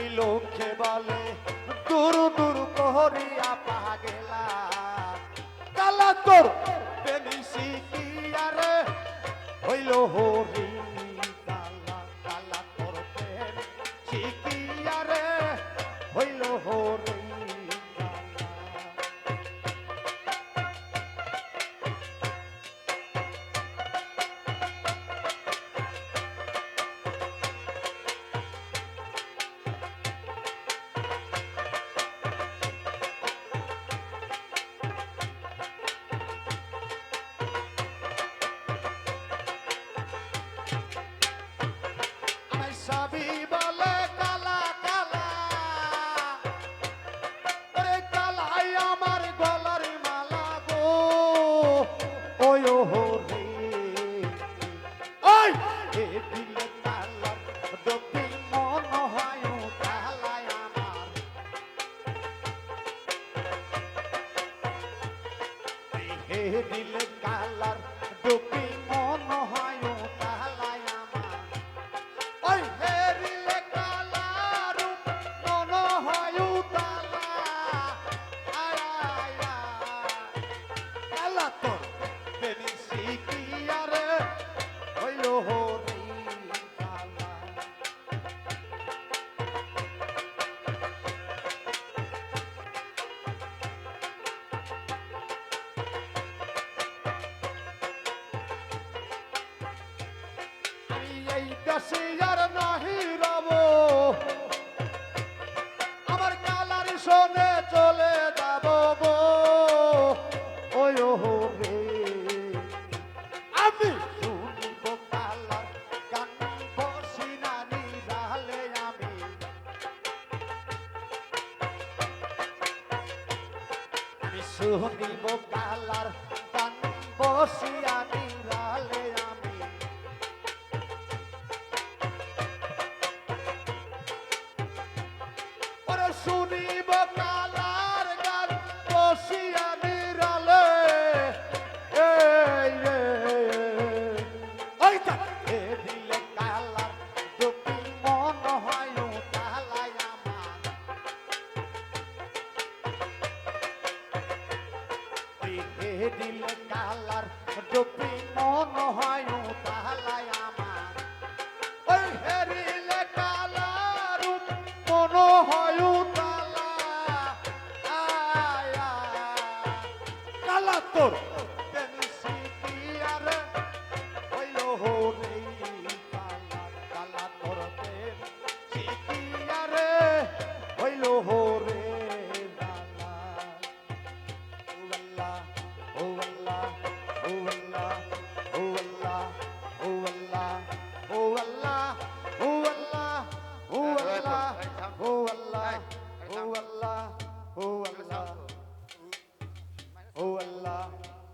ওই লোকে বলে দূর দূর করিয়া পাগেলা কালা তোর বেনিসি কি আরে হইল হরি কালা কালা তোর বেনিসি কি আরে হইল হরি সবই বলে কালা কালা ওরে কালাই আমার গলার মালা গো ওই হো রে ওই এ দিলে কালা দপি মন হয় কালাই আমার হে দিলে কালার দপি মন হয় কালাই আমার ওই হেরিলে কালার মন হয় তালা আয় আয় কালা তোর বেনিসি কি আরে হইল হরি কালা আমি এই দেশে আর নাহি রব আমার কালার শোনে চলে যাব গো ওই হো রে আমি শুনিব কালার গান বসি না নিরালে আমি শুনিব কালার গান বসিয়া নিরালে আমি ওরে শুনিব কালার গান বসিয়া নিরালে এই রে ওই তা এ দিলে কালার দুপি মন হয় কালাই আমার ওই এ দিলে কালার দুপি মন হয়